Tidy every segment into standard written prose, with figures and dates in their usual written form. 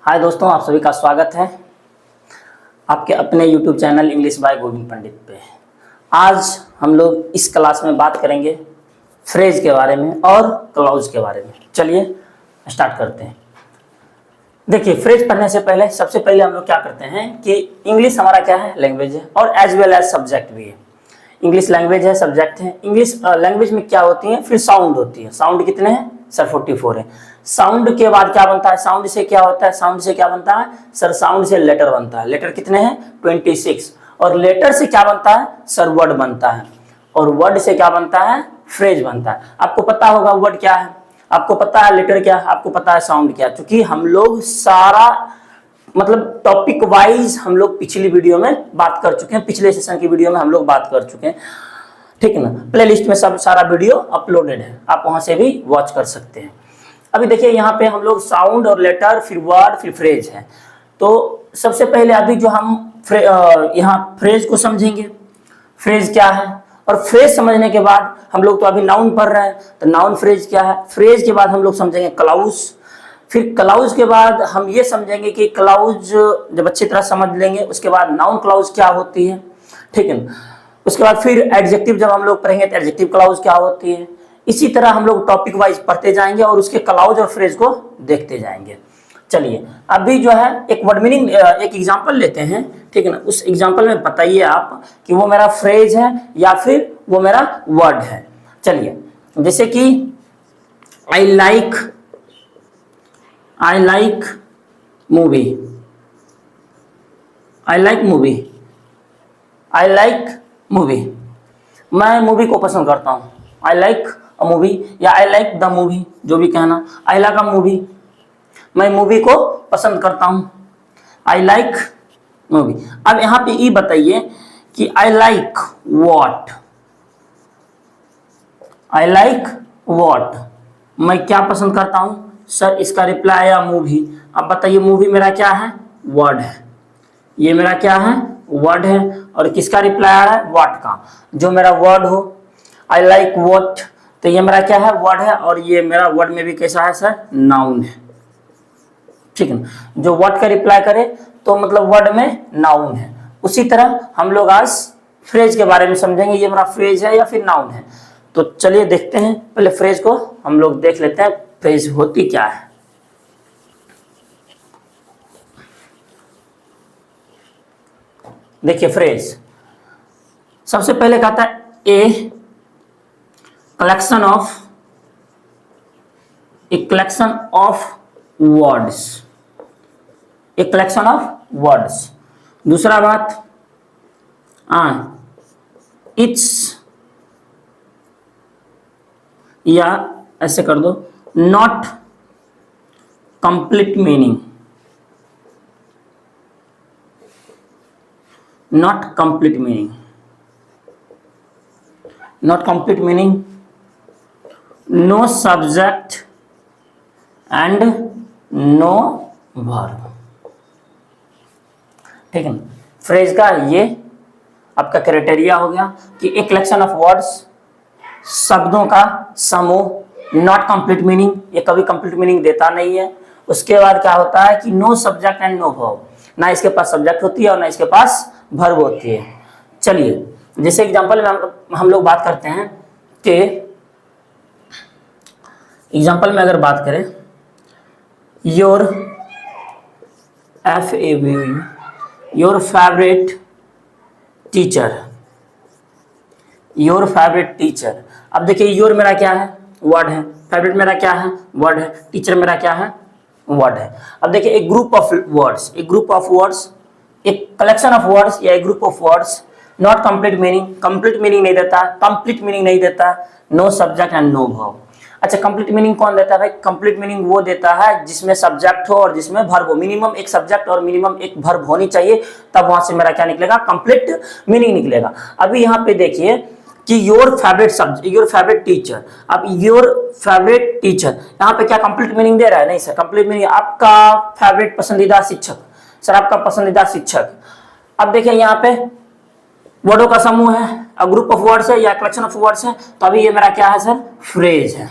हाय दोस्तों, आप सभी का स्वागत है आपके अपने YouTube channel English by Govind Pandit पे। आज हम लोग इस क्लास में बात करेंगे फ्रेज के बारे में और क्लॉज के बारे में। चलिए स्टार्ट करते हैं। देखिए, फ्रेज पढ़ने से पहले सबसे पहले हम लोग क्या करते हैं कि इंग्लिश हमारा क्या है, लैंग्वेज है और एज वेल एज सब्जेक्ट भी है। इंग्लिश लैंग्वेज है, सब्जेक्ट है। इंग्लिश लैंग्वेज में क्या होती है, फिर साउंड होती है। साउंड कितने हैं सर? 44 है। साउंड के बाद क्या बनता है, साउंड से क्या होता है, साउंड से क्या बनता है सर? साउंड से लेटर बनता है। लेटर कितने हैं? 26। और लेटर से क्या बनता है सर? वर्ड बनता है। और वर्ड से क्या बनता है? फ्रेज बनता है। आपको पता होगा वर्ड क्या है, आपको पता है लेटर क्या है, आपको पता है साउंड क्या है। क्योंकि हम लोग सारा मतलब टॉपिक वाइज हम लोग पिछली वीडियो में बात कर चुके हैं, पिछले सेशन की वीडियो में हम लोग बात कर चुके हैं, ठीक है ना। प्ले लिस्ट में सब सारा वीडियो अपलोडेड है, आप वहां से भी वॉच कर सकते हैं। अभी देखिए यहाँ पे हम लोग साउंड और लेटर, फिर वर्ड, फिर फ्रेज है। तो सबसे पहले अभी जो हम यहाँ फ्रेज को समझेंगे, फ्रेज क्या है। और फ्रेज समझने के बाद हम लोग तो अभी नाउन पढ़ रहे हैं, तो नाउन फ्रेज क्या है। फ्रेज के बाद हम लोग समझेंगे क्लाउज। फिर क्लाउज के बाद हम ये समझेंगे कि क्लाउज जब अच्छी तरह समझ लेंगे उसके बाद नाउन क्लाउज क्या होती है, ठीक है ना। उसके बाद फिर एडजेक्टिव जब हम लोग पढ़ेंगे तो एडजेक्टिव क्लाउज क्या होती है। इसी तरह हम लोग टॉपिक वाइज पढ़ते जाएंगे और उसके क्लाउज और फ्रेज को देखते जाएंगे। चलिए अभी जो है एक वर्ड मीनिंग, एक एग्जांपल लेते हैं, ठीक है ना। उस एग्जांपल में बताइए आप कि वो मेरा फ्रेज है या फिर वो मेरा वर्ड है। चलिए जैसे कि I like movie, I like movie, I like movie. मैं मूवी को पसंद करता हूँ। आई लाइक अ मूवी या आई लाइक द मूवी, जो भी कहना। आई लाइक अ मूवी, मैं मूवी को पसंद करता हूँ। I like movie. अब यहाँ पे ये बताइए कि I like what, I like what, मैं क्या पसंद करता हूँ सर? इसका रिप्लाई आया मूवी। अब बताइए मूवी मेरा क्या है? वर्ड है। ये मेरा क्या है? वर्ड है। और किसका रिप्लाई आ रहा है? व्हाट का। जो मेरा वर्ड हो, आई लाइक व्हाट, तो ये मेरा क्या है? वर्ड है। और ये मेरा वर्ड में भी कैसा है सर? नाउन है, ठीक है ना। जो वर्ड का रिप्लाई करे तो मतलब वर्ड में नाउन है। उसी तरह हम लोग आज फ्रेज के बारे में समझेंगे, ये मेरा फ्रेज है या फिर नाउन है। तो चलिए देखते हैं, पहले फ्रेज को हम लोग देख लेते हैं, फ्रेज होती क्या है। देखिए फ्रेज सबसे पहले कहता है a collection of words, a collection of words. दूसरा बात इट्स, या ऐसे कर दो, not complete meaning, not complete meaning, not complete meaning, no subject and no verb, ठीक है ना। फ्रेज का ये आपका क्राइटेरिया हो गया कि एक कलेक्शन ऑफ वर्ड्स, शब्दों का समूह, नॉट कंप्लीट मीनिंग, ये कभी कंप्लीट मीनिंग देता नहीं है। उसके बाद क्या होता है कि no subject and no verb, ना इसके पास सब्जेक्ट होती है और ना इसके पास वर्ब होती है। चलिए जैसे एग्जांपल में हम लोग बात करते हैं कि एग्जांपल में अगर बात करें, your your favourite teacher, your favourite teacher. अब देखिए योर मेरा क्या है? वर्ड है। फेवरेट मेरा क्या है? वर्ड है। टीचर मेरा क्या है? वर्ड है। अब देखिए एक ग्रुप ऑफ वर्ड्स, एक ग्रुप ऑफ वर्ड्स, एक कलेक्शन ऑफ वर्ड्स या एक group of words, not complete meaning, complete meaning नहीं देता, कंप्लीट मीनिंग नहीं देता, no subject and no verb. अच्छा कंप्लीट मीनिंग कौन देता है भाई? कंप्लीट मीनिंग वो देता है जिसमें सब्जेक्ट हो और जिसमें वर्ब हो। मिनिमम एक सब्जेक्ट और मिनिमम एक वर्ब होनी चाहिए, तब वहां से मेरा क्या निकलेगा? कंप्लीट मीनिंग निकलेगा। अभी यहाँ पे देखिए कि your favourite subject, your favourite teacher. अब योर फेवरेट टीचर यहाँ पे क्या कंप्लीट मीनिंग दे रहा है? नहीं सर, कंप्लीट मीनिंग आपका फेवरेट पसंदीदा शिक्षक, सर आपका पसंदीदा शिक्षक। अब देखिए यहाँ पे वर्डों का समूह है, ग्रुप ऑफ वर्ड्स है या कलेक्शन ऑफ वर्ड्स है, तो अभी ये मेरा क्या है सर? फ्रेज है।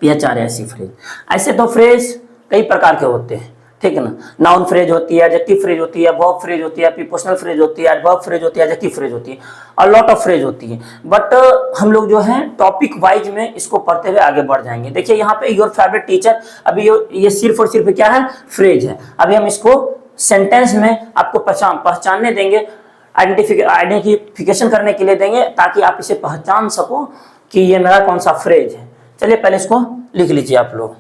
PHRAS phrase. ऐसे तो फ्रेज कई प्रकार के होते हैं, ठीक है ना। नाउन फ्रेज होती है, एडजेक्टिव फ्रेज होती है, वर्ब फ्रेज होती है, प्रीपोजिशनल फ्रेज होती है, एडवर्ब फ्रेज होती है, एडजेक्टिव फ्रेज होती है और लॉट ऑफ फ्रेज होती है। बट हम लोग जो है टॉपिक वाइज में इसको पढ़ते हुए आगे बढ़ जाएंगे। देखिए यहाँ पे योर फेवरेट टीचर, अभी ये सिर्फ और सिर्फ क्या है, फ्रेज है। अभी हम इसको सेंटेंस में आपको पहचानने देंगे, आइडेंटिफिकेशन करने के लिए देंगे, ताकि आप इसे पहचान सको कि ये मेरा कौन सा फ्रेज है। चलिए पहले इसको लिख लीजिए आप लोग।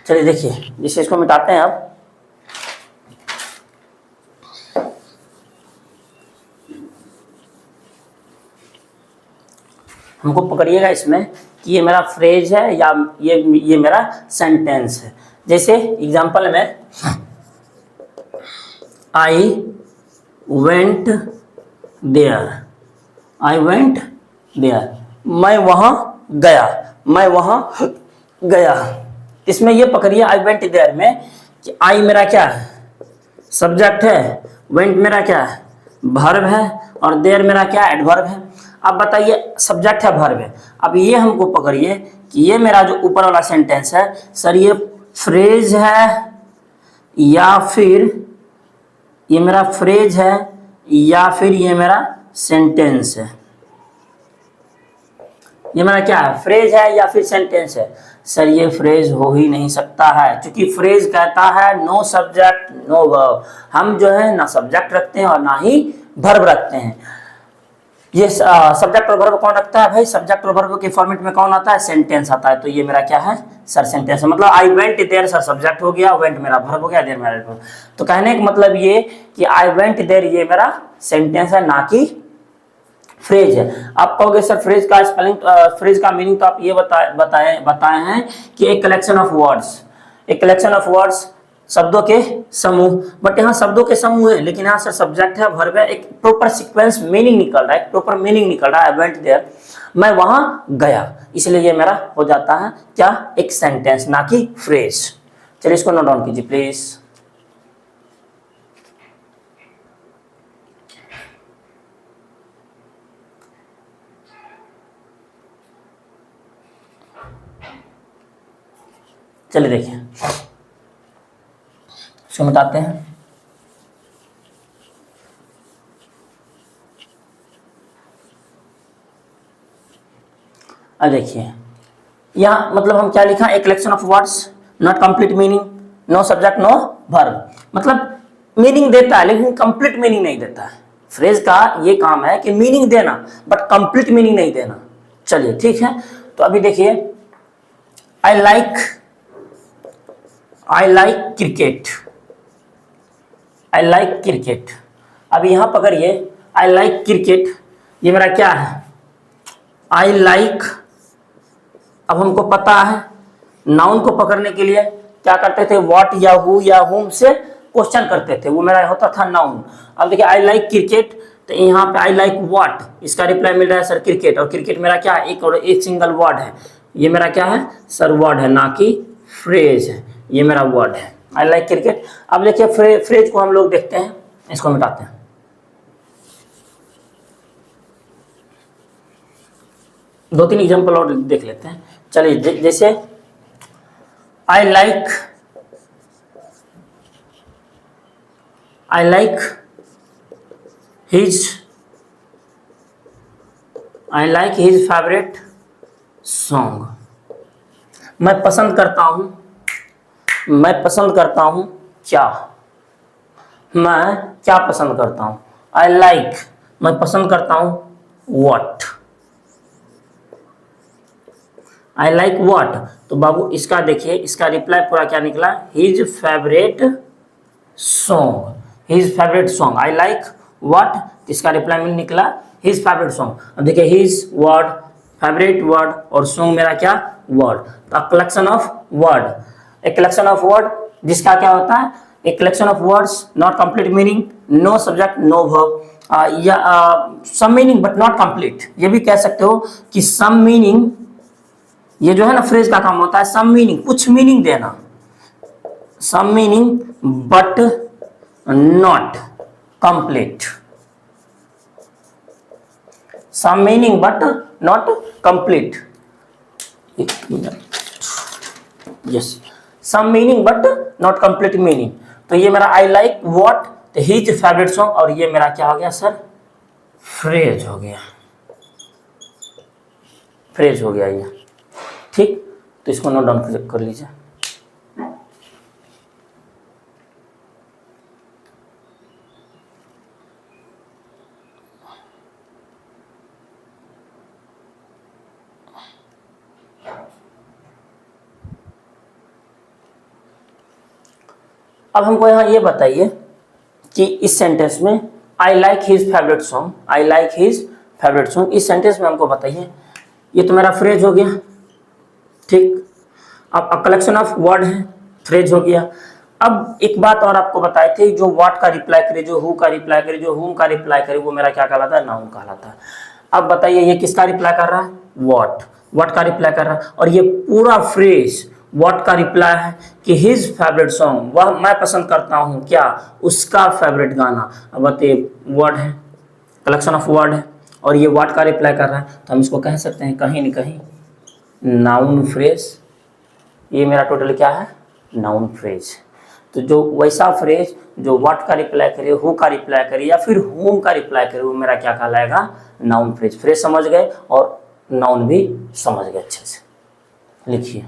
चलिए देखिए, जिस इसको मिटाते हैं अब, हमको पकड़िएगा इसमें कि ये मेरा फ्रेज है या ये मेरा सेंटेंस है। जैसे एग्जांपल में, I went there, I went there, मैं वहां गया, मैं वहां गया। इसमें ये पकड़िए आई वेंट देयर में कि आई मेरा क्या है, सब्जेक्ट है, वेंट मेरा क्या है, वर्ब है, और देयर मेरा क्या है, एडवर्ब है। अब बताइए, सब्जेक्ट है, वर्ब है। अब ये हमको पकड़िए कि ये मेरा जो ऊपर वाला सेंटेंस है, सर ये फ्रेज है या फिर ये मेरा फ्रेज है या फिर ये मेरा सेंटेंस है। ये मेरा क्या है, फ्रेज है या फिर सेंटेंस है। सर ये फ्रेज हो ही नहीं सकता है, क्योंकि फ्रेज कहता है नो सब्जेक्ट नो वर्ब। हम जो है ना सब्जेक्ट रखते हैं और ना ही वर्ब रखते हैं। ये सब्जेक्ट और वर्ब कौन रखता है भाई, सब्जेक्ट और वर्ब के फॉर्मेट में कौन आता है, सेंटेंस आता है। तो ये मेरा क्या है, सर सेंटेंस है। मतलब I went there, sir subject हो गया, वेंट मेरा वर्ब हो गया, देयर मेरा एडवर्ब। तो कहने का मतलब ये कि आई वेंट देयर ये मेरा सेंटेंस है, ना कि फ्रेज है। आप कहोगे सर फ्रेज का स्पेलिंग, फ्रेज का मीनिंग तो आप ये बताए हैं कि एक कलेक्शन ऑफ वर्ड्स, एक कलेक्शन ऑफ वर्ड्स, शब्दों के समूह। बट यहाँ शब्दों के समूह है, लेकिन यहाँ सर सब्जेक्ट है, वर्ब है, एक प्रॉपर सीक्वेंस मीनिंग निकल रहा है, एक प्रॉपर मीनिंग निकल रहा है। आई वेंट देयर, मैं वहां गया, इसलिए ये मेरा हो जाता है क्या, एक सेंटेंस, ना कि फ्रेज। चलिए इसको नोट डाउन कीजिए प्लीज। चलिए देखिए, इसको मिटाते हैं। अब देखिए यहाँ मतलब हम क्या लिखा, एक collection of words, not complete meaning, no subject no verb. मतलब मीनिंग देता है लेकिन कंप्लीट मीनिंग नहीं देता है। फ्रेज का ये काम है कि मीनिंग देना, बट कंप्लीट मीनिंग नहीं देना। चलिए ठीक है, तो अभी देखिए, I like cricket, I like cricket. अब यहां पकड़िए, आई लाइक क्रिकेट, ये मेरा क्या है, आई लाइक। अब हमको पता है नाउन को पकड़ने के लिए क्या करते थे, व्हाट या हु या हुम से क्वेश्चन करते थे, वो मेरा होता था नाउन। अब देखिए आई लाइक क्रिकेट, तो यहाँ पे आई लाइक व्हाट, इसका रिप्लाई मिल रहा है सर क्रिकेट। और क्रिकेट मेरा क्या है, एक और एक सिंगल वर्ड है, ये मेरा क्या है सर, वर्ड है, ना कि फ्रेज है, ये मेरा वर्ड है, आई लाइक क्रिकेट। अब देखिए फ्रेज को हम लोग देखते हैं, इसको मिटाते हैं। दो तीन एग्जांपल और देख लेते हैं। चलिए जैसे I like his favourite song. मैं पसंद करता हूं क्या, मैं क्या पसंद करता हूं, आई लाइक, मैं पसंद करता हूं व्हाट। आई लाइक व्हाट, तो बाबू इसका देखिए, इसका रिप्लाई पूरा क्या निकला, his favourite song, his favourite song, I like what, इसका रिप्लाई में निकला हिज फेवरेट सॉन्ग। अब देखिए हिज वर्ड, फेवरेट वर्ड और सॉन्ग मेरा क्या वर्ड, तो कलेक्शन ऑफ वर्ड, एक कलेक्शन ऑफ वर्ड जिसका क्या होता है, एक collection of words not complete meaning, no subject no verb, या some meaning but not complete, ये भी कह सकते हो कि सम मीनिंग, ये जो है ना फ्रेज का काम होता है सम मीनिंग, कुछ मीनिंग देना, some meaning but not complete, some meaning but not complete, yes, some meaning but not complete meaning. तो ये मेरा I like what, his favourite song, और ये मेरा क्या हो गया सर, फ्रेज हो गया, फ्रेज हो गया ये, ठीक। तो इसको नोट डाउन कर लीजिए। अब हमको यहाँ ये बताइए कि इस सेंटेंस में I like his favourite song, I like his favourite song, इस सेंटेंस में हमको बताइए, ये तो मेरा फ्रेज हो गया, ठीक। अब कलेक्शन ऑफ वर्ड है, फ्रेज हो गया। अब एक बात और आपको बताए थे, जो व्हाट का रिप्लाई करे, जो हु का रिप्लाई करे, जो हुम का रिप्लाई करे, वो मेरा क्या कहलाता है, नाउन कहलाता है। अब बताइए ये किसका रिप्लाई कर रहा है, व्हाट, व्हाट का रिप्लाई कर रहा है, और ये पूरा फ्रेज व्हाट का रिप्लाई है कि हिज फेवरेट सॉन्ग, वह मैं पसंद करता हूँ क्या, उसका फेवरेट गाना। अब बताइए वर्ड है, कलेक्शन ऑफ वर्ड है, और ये व्हाट का रिप्लाई कर रहा है, तो हम इसको कह सकते हैं कहीं न कहीं नाउन फ्रेज, ये मेरा टोटल क्या है, नाउन फ्रेज। तो जो वैसा फ्रेज जो व्हाट का रिप्लाई करे, हु का रिप्लाई करे या फिर होम का रिप्लाई करे, वो मेरा क्या कहलाएगा, नाउन फ्रेज। फ्रेज समझ गए और नाउन भी समझ गए अच्छे से, लिखिए।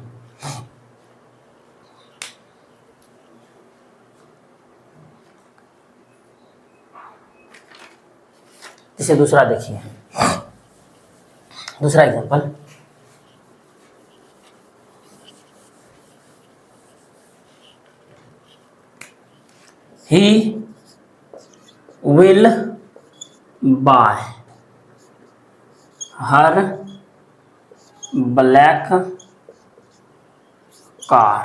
इसे दूसरा देखिए, दूसरा example, he will buy her black car,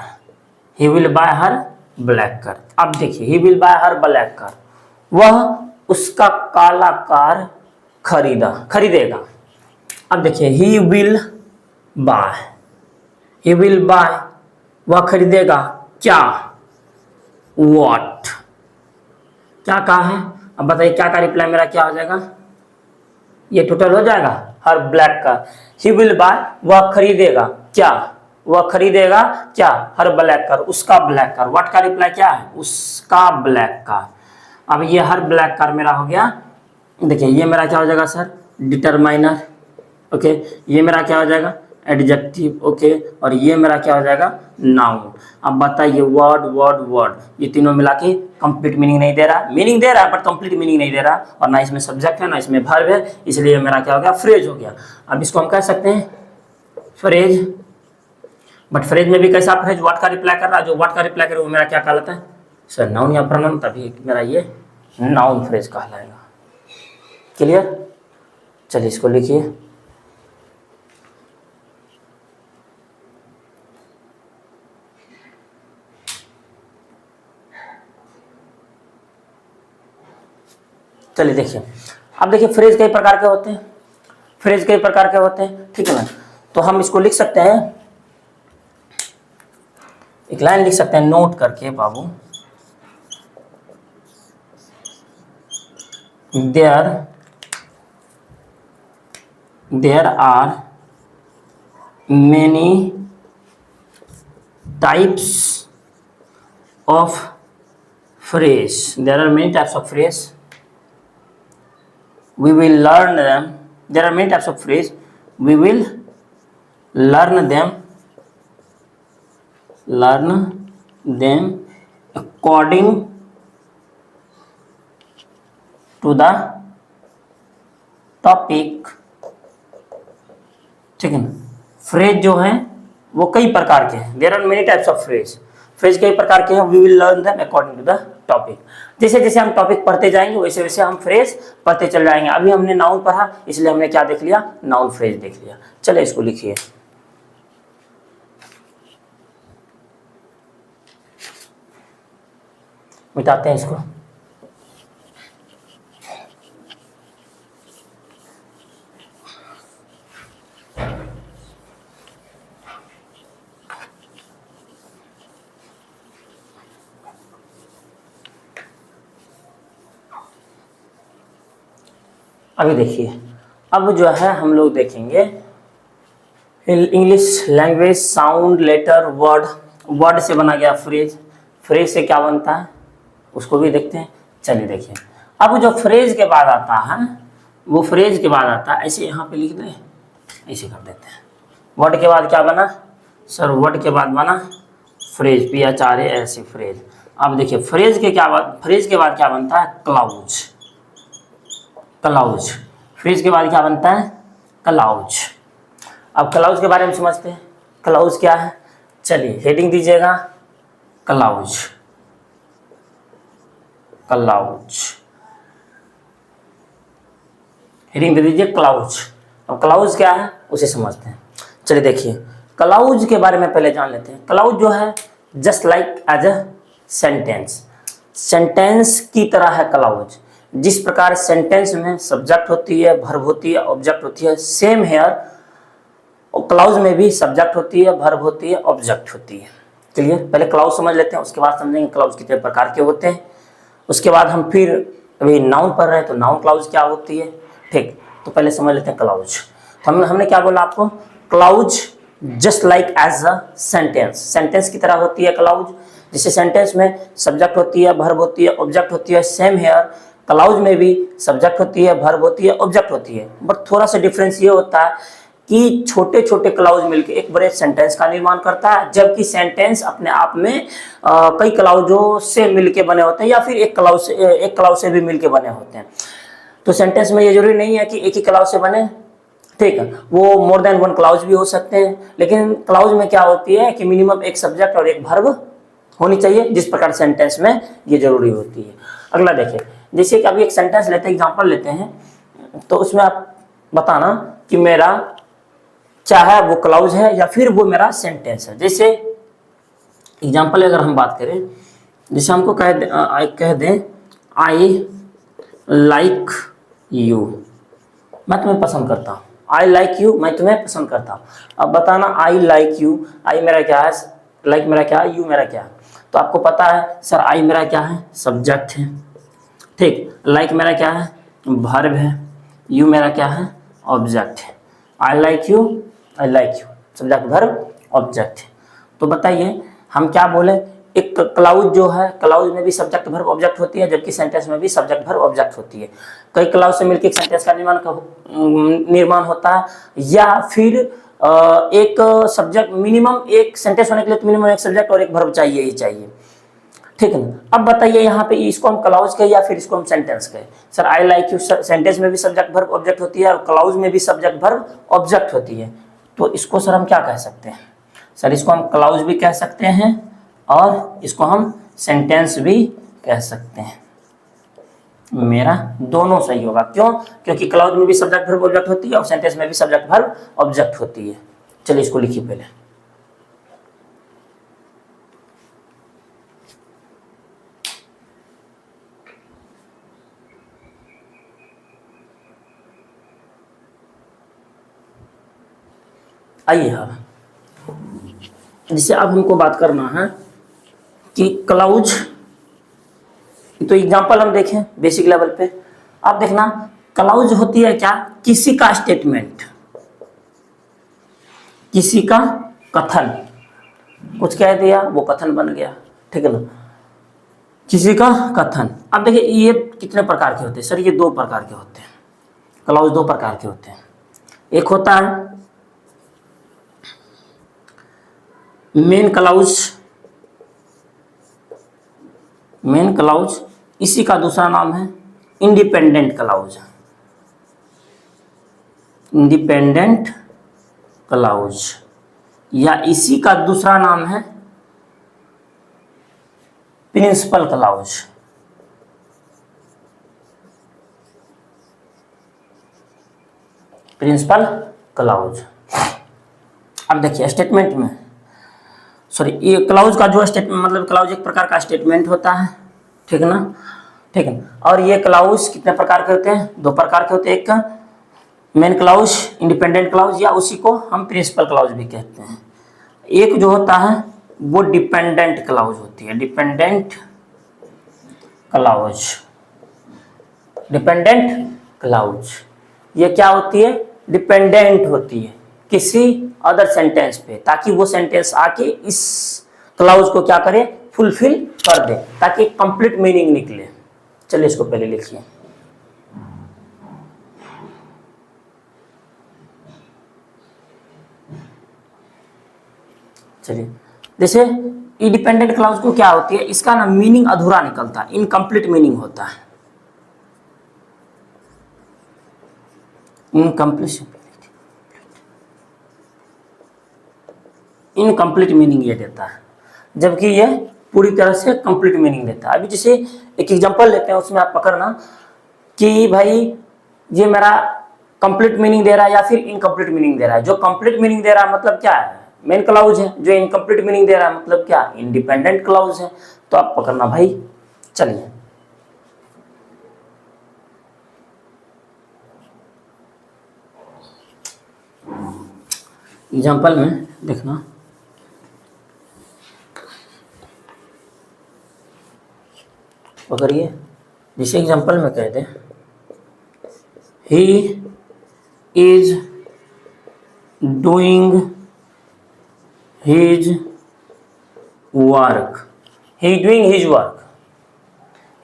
he will buy her black car। अब देखिए he will buy her black car, वह उसका काला कार खरीदेगा। अब देखिए he will buy, he will buy, वह खरीदेगा क्या, what, क्या कहा है। अब बताइए क्या का रिप्लाई मेरा क्या हो जाएगा, ये टोटल हो जाएगा हर ब्लैक का, ही विल बाय, वह खरीदेगा क्या, वह खरीदेगा क्या, हर ब्लैक कार, उसका ब्लैक कार। व्हाट का रिप्लाई क्या है, उसका ब्लैक कार। अब ये हर ब्लैक कार मेरा हो गया, देखिए ये मेरा क्या हो जाएगा सर, डिटरमाइनर, ओके, ये मेरा क्या हो जाएगा, एडजेक्टिव, ओके, और ये मेरा क्या हो जाएगा, नाउन। अब बताइए वर्ड वर्ड वर्ड, ये तीनों मिला के कंप्लीट मीनिंग नहीं दे रहा, मीनिंग दे रहा है बट कंप्लीट मीनिंग नहीं दे रहा, और ना इसमें सब्जेक्ट है ना इसमें वर्ब है, इसलिए मेरा क्या हो गया, फ्रेज हो गया। अब इसको हम कह सकते हैं फ्रेज, बट फ्रेज में भी कैसा फ्रेज, व्हाट का रिप्लाई कर रहा है, जो व्हाट का रिप्लाई करे वो मेरा क्या कहलाता है सर, नाउन या प्रोनाउन, तभी मेरा ये नाउन फ्रेज कहलाएगा। क्लियर, चलिए इसको लिखिए। चलिए देखिए, अब देखिए फ्रेज कई प्रकार के होते हैं, फ्रेज कई प्रकार के होते हैं, ठीक है ना। तो हम इसको लिख सकते हैं, एक लाइन लिख सकते हैं नोट करके बाबू, there are many types of phrase, there are many types of phrase, we will learn them, there are many types of phrase, we will learn them according to the topic, ठीक है ना, phrase जो हैं वो कई प्रकार के हैं, there are many types of phrase. Phrase कई प्रकार के हैं, we will learn them according to the topic. जैसे जैसे हम टॉपिक पढ़ते जाएंगे वैसे वैसे हम फ्रेज पढ़ते चल जाएंगे। अभी हमने नाउन पढ़ा, इसलिए हमने क्या देख लिया, नाउन फ्रेज देख लिया। चले इसको लिखिए। मिटाते हैं इसको। अभी देखिए, अब जो है हम लोग देखेंगे English language sound letter word. Word से बना गया फ्रेज, फ्रेज से क्या बनता है उसको भी देखते हैं। चलिए देखिए, अब जो फ्रेज के बाद आता है वो फ्रेज के बाद आता है, ऐसे यहाँ पे लिख दें, ऐसे कर देते हैं। वर्ड के बाद क्या बना सर, वर्ड के बाद बना फ्रेज, PHRA ऐसे फ्रेज। अब देखिए फ्रेज के बाद क्या बनता है, क्लाउज। क्लाउज, फ्रेज के बाद क्या बनता है, क्लाउज। अब क्लाउज के बारे में समझते हैं, क्लाउज क्या है। चलिए हेडिंग दीजिएगा, क्लाउज। क्लाउज हेडिंग दे दीजिए, क्लाउज। अब क्लाउज क्या है उसे समझते हैं। चलिए देखिए, क्लाउज के बारे में पहले जान लेते हैं। क्लाउज जो है just like as a sentence, sentence की तरह है क्लाउज। जिस प्रकार सेंटेंस में सब्जेक्ट होती है, वर्ब होती है, ऑब्जेक्ट होती है, सेम हेयर क्लाउज में भी सब्जेक्ट होती है, वर्ब होती है, ऑब्जेक्ट होती है। क्लियर, पहले क्लाउज समझ लेते हैं, उसके बाद समझेंगे क्लाउज कितने प्रकार के होते हैं। उसके बाद हम फिर अभी नाउन पढ़ रहे हैं तो नाउन क्लाउज क्या होती है, ठीक। तो पहले समझ लेते हैं क्लाउज। हमने क्या बोला आपको, clause just like as a sentence, sentence की तरह होती है क्लाउज। जैसे सेंटेंस में सब्जेक्ट होती है, वर्ब होती है, ऑब्जेक्ट होती है, सेम हेयर क्लाउज में भी सब्जेक्ट होती है, वर्ब होती है, ऑब्जेक्ट होती है। बट थोड़ा सा डिफरेंस ये होता है कि छोटे छोटे क्लाउज मिलकर एक बड़े सेंटेंस का निर्माण करता है, जबकि सेंटेंस अपने आप में कई क्लाउजों से मिलके बने होते हैं, या फिर एक क्लाउज से भी मिलके बने होते हैं। तो सेंटेंस में ये जरूरी नहीं है कि एक ही क्लाउज से बने, ठीक है, वो मोर देन वन क्लाउज भी हो सकते हैं। लेकिन क्लाउज में क्या होती है कि मिनिमम एक सब्जेक्ट और एक वर्ब होनी चाहिए, जिस प्रकार सेंटेंस में ये जरूरी होती है। अगला देखिए, जैसे कि अभी एक सेंटेंस लेते हैं, एग्जांपल लेते हैं, तो उसमें आप बताना कि मेरा चाहे वो क्लाउज है या फिर वो मेरा सेंटेंस है। जैसे एग्जांपल अगर हम बात करें, जैसे हमको कह दें आई लाइक यू, मैं तुम्हें पसंद करता हूँ। आई लाइक यू, मैं तुम्हें पसंद करता हूँ। अब बताना आई लाइक यू, आई मेरा क्या है, लाइक मेरा क्या है, यू मेरा क्या है। तो आपको पता है सर आई मेरा क्या है, सब्जेक्ट है, ठीक। लाइक मेरा क्या है, वर्ब है। यू मेरा क्या है, ऑब्जेक्ट है। I like you, I like you, subject verb object है। तो बताइए हम क्या बोले, एक क्लाउज जो है, क्लाउज में भी सब्जेक्ट वर्ब ऑब्जेक्ट होती है, जबकि सेंटेंस में भी सब्जेक्ट वर्ब ऑब्जेक्ट होती है। कई क्लाउज से मिलकर एक सेंटेंस का निर्माण होता है, या फिर एक सब्जेक्ट, मिनिमम एक सेंटेंस होने के लिए तो मिनिमम एक सब्जेक्ट और एक वर्ब चाहिए ही चाहिए, ठीक है ना। अब बताइए यहाँ पे इसको हम क्लाउज कहें या फिर इसको हम सेंटेंस कहें। Sir I like you sentence में भी सब्जेक्ट वर्ब ऑब्जेक्ट होती है और क्लाउज में भी सब्जेक्ट वर्ब ऑब्जेक्ट होती है। तो इसको सर हम क्या कह सकते हैं, सर इसको हम क्लाउज भी कह सकते हैं और इसको हम सेंटेंस भी कह सकते हैं। मेरा दोनों सही होगा, क्यों, क्योंकि क्लाउज में भी सब्जेक्ट वर्ब ऑब्जेक्ट होती है और सेंटेंस में भी सब्जेक्ट वर्ब ऑब्जेक्ट होती है। चलिए इसको लिखिए पहले। आइए अब जिसे अब हमको बात करना है कि क्लाउज, तो एग्जांपल हम देखें बेसिक लेवल पे। आप देखना क्लाउज होती है क्या, किसी का स्टेटमेंट, किसी का कथन, कुछ कह दिया वो कथन बन गया, ठीक है ना, किसी का कथन। अब देखिए ये कितने प्रकार के होते हैं सर, ये दो प्रकार के होते हैं, क्लाउज दो प्रकार के होते हैं। एक होता है मेन क्लाउज, मेन क्लाउज, इसी का दूसरा नाम है इंडिपेंडेंट क्लाउज, इंडिपेंडेंट क्लाउज। या इसी का दूसरा नाम है प्रिंसिपल क्लाउज। Principal clause. अब देखिए स्टेटमेंट में, सॉरी ये क्लाउज का जो स्टेटमेंट मतलब क्लाउज एक प्रकार का स्टेटमेंट होता है, ठीक है ना, ठीक है। और ये क्लाउज कितने प्रकार के होते हैं, दो प्रकार के होते हैं, एक मेन क्लाउज इंडिपेंडेंट क्लाउज या उसी को हम प्रिंसिपल क्लाउज भी कहते हैं। एक जो होता है वो डिपेंडेंट क्लाउज होती है, डिपेंडेंट क्लाउज। डिपेंडेंट क्लाउज ये क्या होती है, डिपेंडेंट होती है किसी अदर सेंटेंस पे, ताकि वो सेंटेंस आके इस क्लाउज को क्या करे, फुलफिल कर दे, ताकि कंप्लीट मीनिंग निकले। चलिए इसको पहले लिखिए। चलिए जैसे इंडिपेंडेंट क्लाउज को क्या होती है, इसका ना मीनिंग अधूरा निकलता है, इनकम्प्लीट मीनिंग होता है। इनकम्प्लीट मीनिंग ये देता है, जबकि ये पूरी तरह से कंप्लीट मीनिंग देता है। अभी जैसे एक एग्जांपल लेते हैं, उसमें आप पकड़ना कि भाई ये मेरा कंप्लीट मीनिंग दे रहा है या फिर इनकम्प्लीट मीनिंग दे रहा है। जो कंप्लीट मीनिंग दे रहा है मतलब क्या है, मेन क्लाउज है। जो इनकम्प्लीट मीनिंग दे रहा है मतलब क्या, इंडिपेंडेंट क्लाउज है। तो आप पकड़ना भाई। चलिए एग्जांपल में देखना, पकड़िए। जिसे एग्जांपल में कह दें he is doing his work, he is doing his work,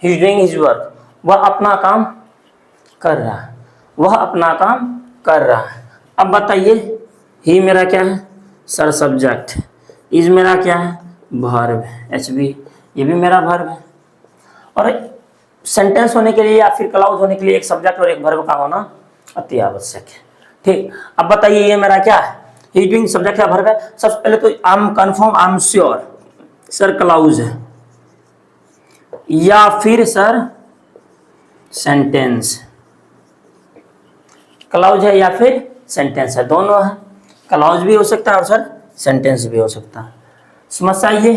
he is doing his work. वह अपना काम कर रहा है, वह अपना काम कर रहा है। अब बताइए ही मेरा क्या है, सर सब्जेक्ट, इज मेरा क्या है, वर्ब, एच बी ये भी मेरा वर्ब है। और सेंटेंस होने के लिए या फिर क्लाउज होने के लिए एक सब्जेक्ट और एक वर्ब का होना अति आवश्यक है, ठीक। अब बताइए ये मेरा क्या है, ही डूइंग सब्जेक्ट या वर्ब है। सबसे पहले तो I am confirm, I am sure, sir clause है या फिर सर सेंटेंस। क्लाउज है या फिर सेंटेंस है, दोनों है। क्लाउज भी हो सकता है और सर सेंटेंस भी हो सकता है। समस्या ये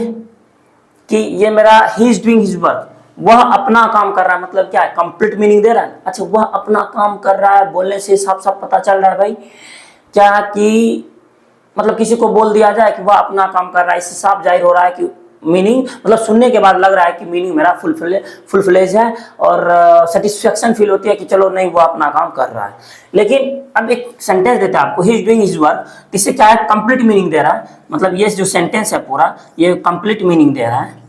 कि ये मेरा he is doing his work, वह अपना काम कर रहा है, मतलब क्या है, कंप्लीट मीनिंग दे रहा है। अच्छा वह अपना काम कर रहा है बोलने से साफ साफ पता चल रहा है भाई क्या कि मतलब किसी को बोल दिया जाए कि वह अपना काम कर रहा है, इससे साफ जाहिर हो रहा है कि मीनिंग मतलब सुनने के बाद लग रहा है कि मीनिंग मेरा फुलफिलेज है और सेटिस्फेक्शन फील होती है कि चलो नहीं वो अपना काम कर रहा है। लेकिन अब एक सेंटेंस देता है आपको, he is doing his work, इससे क्या है, कंप्लीट मीनिंग दे रहा है। मतलब ये जो सेंटेंस है पूरा ये कंप्लीट मीनिंग दे रहा है,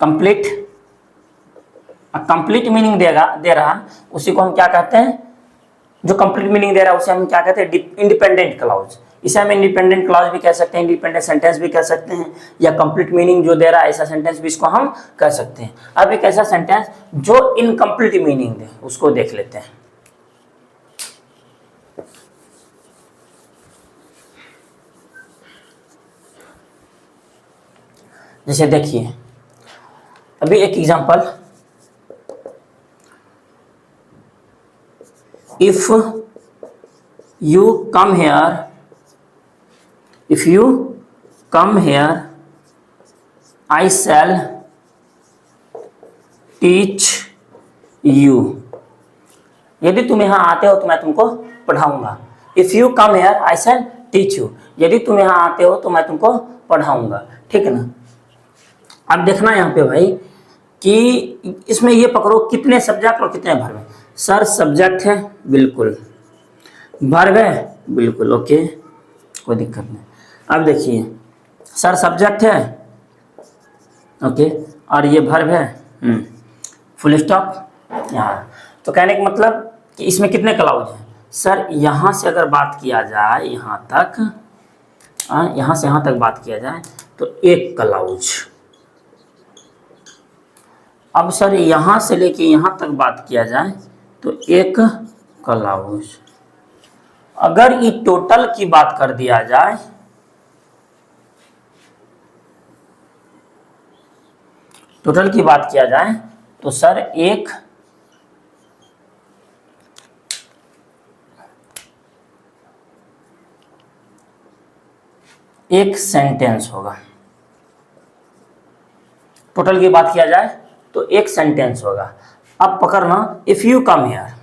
कंप्लीट मीनिंग दे रहा है। उसी को हम क्या कहते हैं, जो कंप्लीट मीनिंग दे रहा है उसे हम क्या कहते हैं, इंडिपेंडेंट क्लाउज। इसे हम इंडिपेंडेंट क्लाउज भी कह सकते हैं, इंडिपेंडेंट सेंटेंस भी कह सकते हैं, या कंप्लीट मीनिंग जो दे रहा है ऐसा सेंटेंस भी इसको हम कह सकते हैं। अब एक ऐसा सेंटेंस जो इनकम्प्लीट मीनिंग दे उसको देख लेते हैं। जैसे देखिए अभी एक example, if you come here I shall teach you। यदि तुम यहाँ आते हो तो मैं तुमको पढ़ाऊंगा। If you come here I shall teach you, यदि तुम यहाँ आते हो तो मैं तुमको पढ़ाऊंगा, ठीक है ना। अब देखना यहाँ पे भाई कि इसमें ये पकड़ो कितने सब्जेक्ट और कितने वर्ब है। सर सब्जेक्ट है बिल्कुल, वर्ब है बिल्कुल, ओके कोई दिक्कत नहीं। अब देखिए सर सब्जेक्ट है ओके और ये वर्ब है फुल स्टॉप यहाँ। तो कहने का मतलब कि इसमें कितने क्लाउज हैं सर, यहाँ से अगर बात किया जाए यहाँ तक, यहाँ से यहाँ तक बात किया जाए तो एक क्लाउज। अब सर यहाँ से लेके यहाँ तक बात किया जाए तो एक क्लाउज। अगर ये टोटल की बात कर दिया जाए, टोटल की बात किया जाए तो सर एक सेंटेंस होगा। टोटल की बात किया जाए तो एक सेंटेंस होगा। अब पकड़ना, इफ यू कम हियर।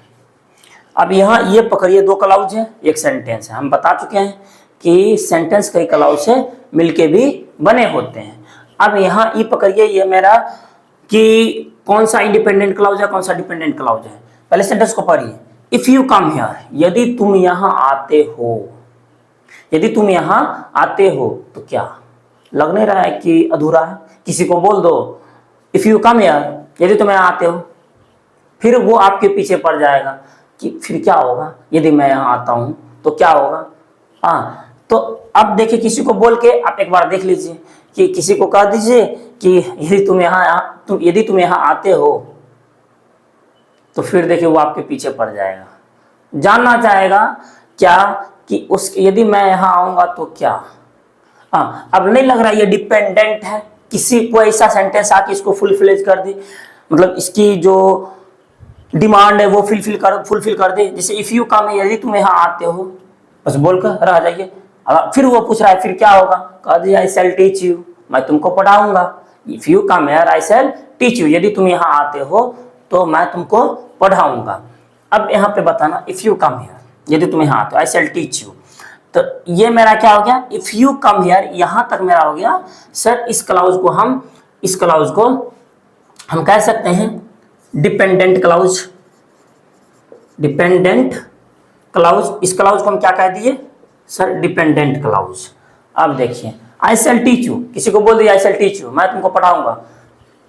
अब यहाँ ये पकड़िए, दो क्लाउज है, एक सेंटेंस है। हम बता चुके हैं कि सेंटेंस कई क्लाउज से मिलके भी बने होते हैं। अब यहाँ ये पकड़िए, ये मेरा कि कौन सा इंडिपेंडेंट क्लाउज है, कौन सा डिपेंडेंट क्लाउज है। पहले सेंटेंस को पढ़िए, इफ यू कम हियर, यदि तुम यहाँ आते हो। यदि तुम यहाँ आते हो तो क्या लग नहीं रहा है कि अधूरा है? किसी को बोल दो इफ यू कम हियर, यदि तुम यहाँ आते हो, फिर वो आपके पीछे पड़ जाएगा कि फिर क्या होगा यदि मैं यहाँ आता हूं तो क्या होगा। हाँ, तो अब देखिए, किसी को बोल के आप एक बार देख लीजिए कि किसी को कह दीजिए कि यदि तुम यहाँ आते हो, तो फिर देखिए वो आपके पीछे पड़ जाएगा, जानना चाहेगा क्या कि उस यदि मैं यहाँ आऊंगा तो क्या। हाँ, अब नहीं लग रहा ये डिपेंडेंट है, किसी को ऐसा सेंटेंस आके इसको फुलफिल कर दे, मतलब इसकी जो डिमांड है वो फुलफिल कर दे। जैसे इफ यू कम, यदि तुम यहाँ आते हो, बस बोलकर रह जाइए। अब फिर वो पूछ रहा है फिर क्या होगा, कह दिए आई सेल टीच यू, मैं तुमको पढ़ाऊंगा। If you come here I shall teach you, यदि तुम यहाँ आते हो तो मैं तुमको पढ़ाऊंगा। अब यहाँ पे बताना, इफ यू कम हियर, यदि तुम यहाँ आते हो, आई सेल टीच यू। तो ये मेरा क्या हो गया, इफ यू कम हियर, यहां तक मेरा हो गया। सर इस क्लाउज को हम कह सकते हैं डिपेंडेंट क्लाउज। डिपेंडेंट क्लाउज, इस क्लाउज को हम क्या कह दिए सर, डिपेंडेंट क्लाउज। अब देखिए, आई सेल टीच यू, किसी को बोल दिया आई सेल टीच यू, मैं तुमको पढ़ाऊंगा,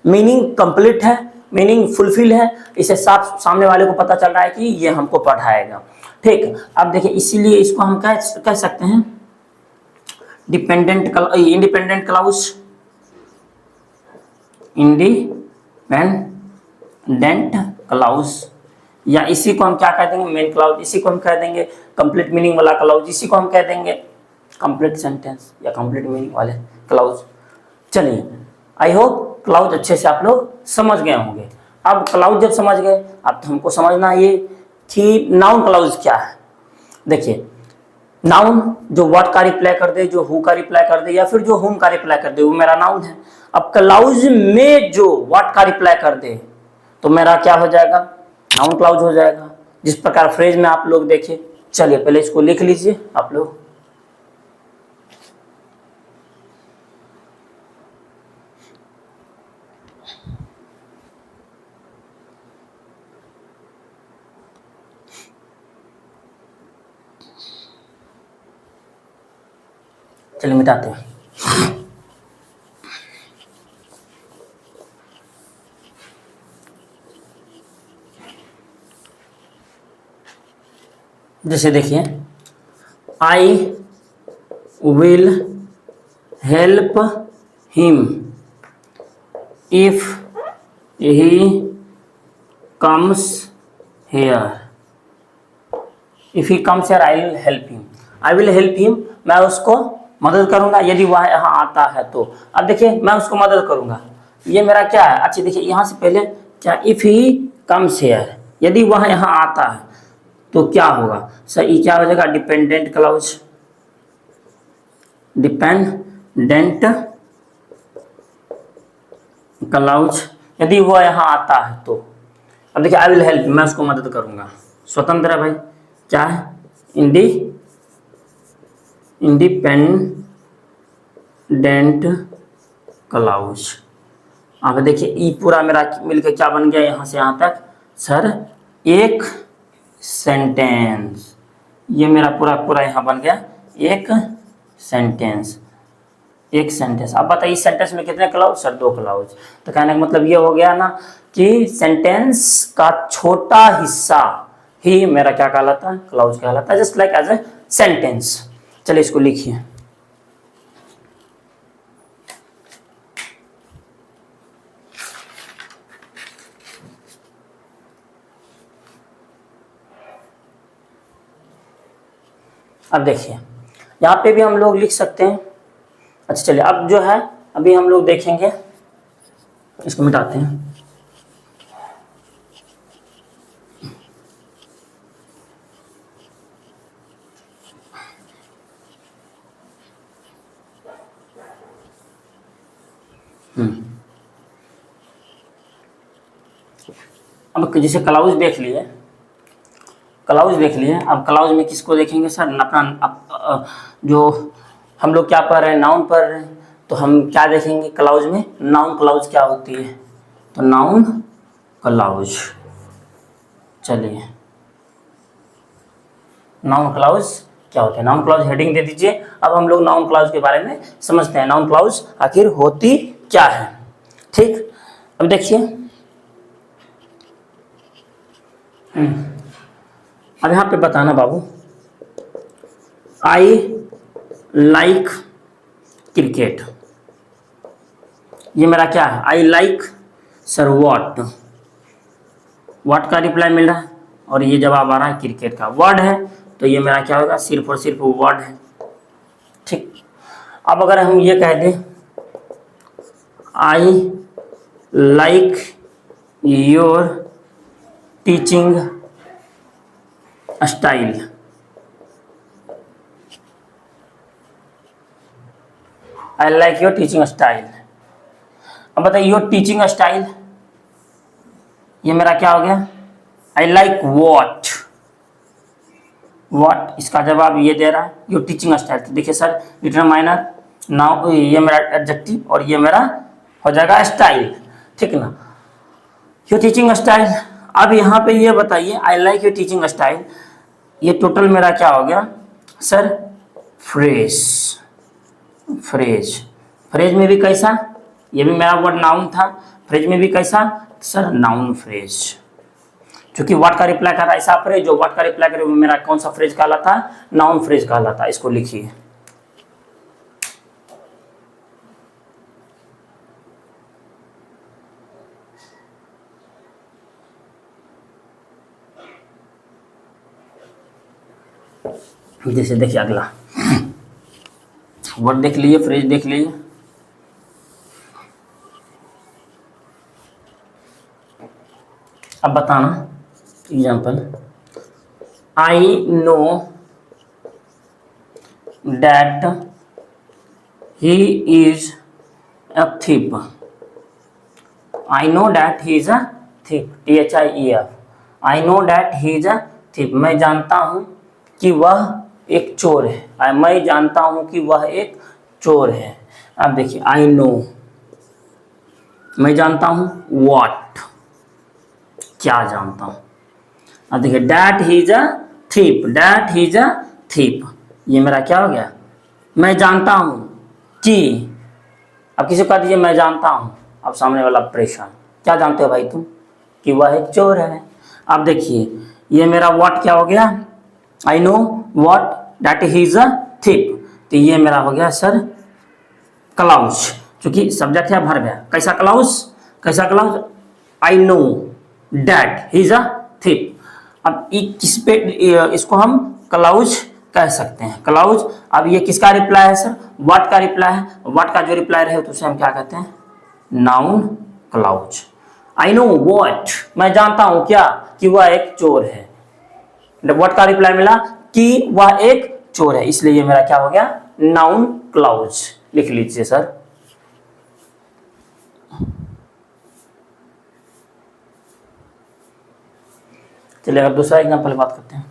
मीनिंग कंप्लीट है, मीनिंग फुलफिल है, इसे साफ सामने वाले को पता चल रहा है कि ये हमको पढ़ाएगा। ठीक, अब देखिए इसीलिए इसको हम कह सकते हैं इंडिपेंडेंट क्लाउज। इंडिपेंडेंट क्लाउज, या इसी को हम क्या कह देंगे, मेन क्लाउज। इसी को हम कह देंगे कंप्लीट मीनिंग वाला क्लाउज। इसी को हम कह देंगे कंप्लीट सेंटेंस या कंप्लीट मीनिंग वाले क्लाउज। चलिए, आई होप क्लाउज अच्छे से आप लोग समझ गए होंगे। अब क्लाउज जब समझ गए, अब तो हमको समझना ये कि नाउन क्लाउज क्या है। देखिए, नाउन जो व्हाट का रिप्लाई कर दे, जो हु का रिप्लाई कर दे, या फिर जो हुम का रिप्लाई कर दे, वो मेरा नाउन है। अब क्लाउज में जो व्हाट का रिप्लाई कर दे तो मेरा क्या हो जाएगा, नाउन क्लाउज हो जाएगा। जिस प्रकार फ्रेज में आप लोग देखे, चलिए पहले इसको लिख लीजिए आप लोग। चलिए मिटाते हैं। जैसे देखिए, I will help him if he comes here. If he comes here I will help him. I will help him, मैं उसको मदद करूंगा यदि वह यहाँ आता है तो। अब देखिए, मैं उसको मदद करूंगा, ये मेरा क्या है। अच्छा देखिए, यहाँ से पहले क्या, इफ ही कम्स हेयर, यदि वह यहाँ आता है तो क्या होगा सर, ये क्या हो जाएगा, डिपेंडेंट क्लाउज। डिपेंडेंट क्लाउज, यदि वह यहाँ आता है तो। अब देखिए, आई विल हेल्प, मैं उसको मदद करूंगा, स्वतंत्र है भाई, क्या है, इंडिपेंडेंट क्लाउज। अब देखिए, ई पूरा मेरा मिलकर क्या बन गया, यहाँ से यहाँ तक सर एक सेंटेंस। ये मेरा पूरा पूरा यहाँ बन गया एक सेंटेंस। एक सेंटेंस। अब बताइए सेंटेंस में कितने क्लाउज सर, दो क्लाउज। तो कहने का मतलब ये हो गया ना कि सेंटेंस का छोटा हिस्सा ही मेरा क्या कहलाता है, क्लाउज कहलाता है, just like as a sentence. चलिए इसको लिखिए। अब देखिए यहाँ पे भी हम लोग लिख सकते हैं। अच्छा चलिए, अब जो है अभी हम लोग देखेंगे, इसको मिटाते हैं। अब जैसे क्लाउज देख लिए, क्लाउज देख लिए, अब क्लाउज में किसको देखेंगे सर? अपना जो हम लोग क्या पढ़ रहे हैं, नाउन पढ़ रहे हैं, तो हम क्या देखेंगे क्लाउज में? नाउन क्लाउज क्या होती है, तो नाउन क्लाउज। चलिए नाउन क्लाउज क्या होते हैं? नाउन क्लाउज हेडिंग दे दीजिए। अब हम लोग नाउन क्लाउज के बारे में समझते हैं, नाउन क्लाउज आखिर होती क्या है। ठीक, अब देखिए अब यहाँ पे बताना बाबू, आई लाइक क्रिकेट, ये मेरा क्या है? I like sir what, what का रिप्लाई मिल रहा है और ये जवाब आ रहा है क्रिकेट का। वर्ड है तो ये मेरा क्या होगा? सिर्फ और सिर्फ वर्ड है। ठीक, अब अगर हम ये कह दें I like your teaching style, I like your teaching style. अब बताइए योर टीचिंग स्टाइल, ये मेरा क्या हो गया? आई लाइक वॉट, वॉट इसका जवाब ये दे रहा है योर टीचिंग स्टाइल। तो देखिए सर डिटरमाइनर नाउ, ये मेरा एडजेक्टिव और ये मेरा हो जाएगा स्टाइल। ठीक ना, योर टीचिंग स्टाइल। अब यहाँ पे ये बताइए I like your teaching style, ये टोटल मेरा क्या हो गया सर? फ्रेज। फ्रेज, फ्रेज में भी कैसा? ये भी मेरा वर्ड नाउन था, फ्रेज में भी कैसा सर? Noun phrase. क्योंकि व्हाट का रिप्लाई कर रहा है ऐसा फ्रेज, जो व्हाट का रिप्लाई करे वो मेरा कौन सा फ्रेज कहलाता है? नाउन फ्रेज कहलाता है। इसको लिखिए, जैसे देखिए अगला वर्ड देख लीजिए, फ्रेज देख लीजिए। अब बताना example, I know that he is a thief, I know that he is a thief, THIEF, I know that he is a thief, मैं जानता हूं कि वह एक चोर है, मैं जानता हूं कि वह एक चोर है। अब देखिए आई नो, मैं जानता हूं, व्हाट क्या जानता हूं। अब देखिए that he is a thief, that he is a thief, ये मेरा क्या हो गया? मैं जानता हूं कि, अब किसी को कह दीजिए मैं जानता हूं, अब सामने वाला परेशान, क्या जानते हो भाई तुम? कि वह एक चोर है। अब देखिए ये मेरा व्हाट क्या हो गया? I know what that he is a thief, तो ये मेरा हो गया सर क्लाउज, क्योंकि सब्जेक्ट है वर्ब है। कैसा क्लाउज? कैसा clause? I know that he is a thief. अब किस पे इसको हम क्लाउज कह सकते हैं? क्लाउज। अब ये किसका रिप्लाई है सर? व्हाट का रिप्लाई है। व्हाट का जो रिप्लाई रहे तो उसे हम क्या कहते हैं? Noun clause. I know what, मैं जानता हूं क्या? कि वह एक चोर है। व्हाट का रिप्लाई मिला कि वह एक चोर है, इसलिए ये मेरा क्या हो गया? Noun clause. लिख लीजिए सर। चलिए अब दूसरा एग्जांपल बात करते हैं।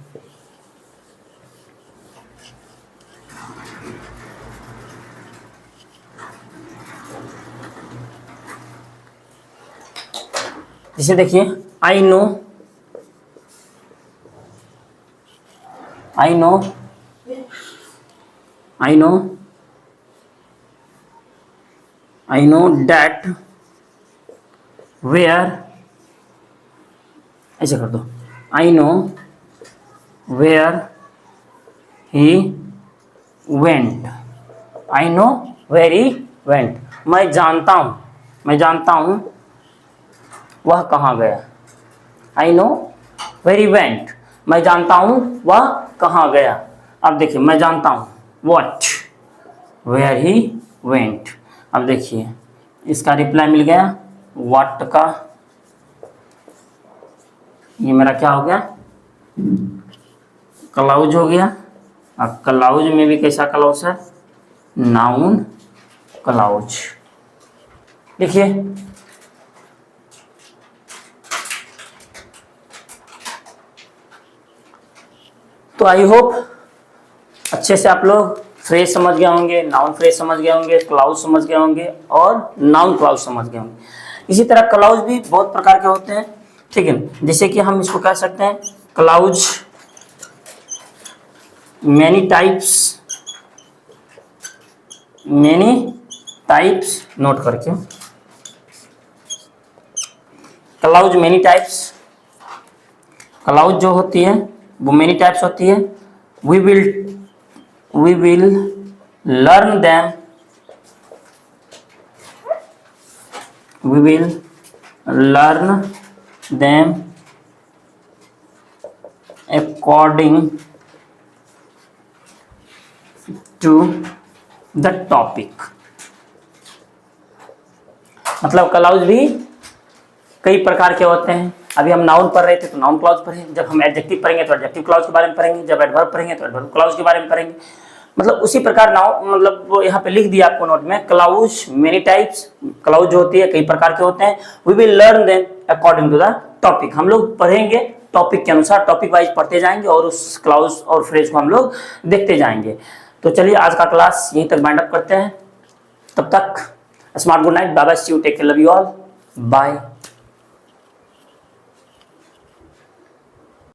जैसे देखिए I know, I know, I know, I know that where, ऐसे कर दो, I know where he went, I know where he went, मैं जानता हूँ, मैं जानता हूँ वह कहाँ गया। आई नो वेरी वेंट, मैं जानता हूँ वह कहाँ गया। अब देखिए मैं जानता हूँ व्हाट, वेयर ही वेंट। अब देखिए इसका रिप्लाई मिल गया व्हाट का, ये मेरा क्या हो गया, क्लाउज हो गया। अब क्लाउज में भी कैसा क्लाउज है, नाउन क्लाउज। देखिए तो आई होप अच्छे से आप लोग फ्रेज समझ गए होंगे, नाउन फ्रेज समझ गए होंगे, क्लाउज समझ गए होंगे और नाउन क्लाउज समझ गए होंगे। इसी तरह क्लाउज भी बहुत प्रकार के होते हैं, ठीक है। जैसे कि हम इसको कह सकते हैं क्लाउज मैनी टाइप्स, नोट करके, क्लाउज मैनी टाइप्स, क्लाउज जो होती है वो मैनी टाइप्स होती है। We will learn them, we will learn them according to the topic। मतलब क्लाउज भी कई प्रकार के होते हैं। अभी हम नाउन पढ़ रहे थे तो नाउन क्लाउज पढ़े, जब हम एडजेक्टिव पढ़ेंगे तो एडजेक्टिव क्लाउज के बारे में पढ़ेंगे, जब एडवर्ब पढ़ेंगे तो एडवर्ब क्लाउज के बारे में पढ़ेंगे। मतलब उसी प्रकार नाउन, मतलब वो यहाँ पे लिख दिया आपको नोट में, क्लाउज मेनी टाइप्स, क्लाउज जो होती है कई प्रकार के होते हैं। We will learn them according to the topic, हम लोग पढ़ेंगे टॉपिक के अनुसार, टॉपिक वाइज पढ़ते जाएंगे और उस क्लाउज और फ्रेज को हम लोग देखते जाएंगे। तो चलिए आज का क्लास यहीं तक बाइंड अप करते हैं। तब तक smart good night, bye bye, see you, take care, love you all, bye.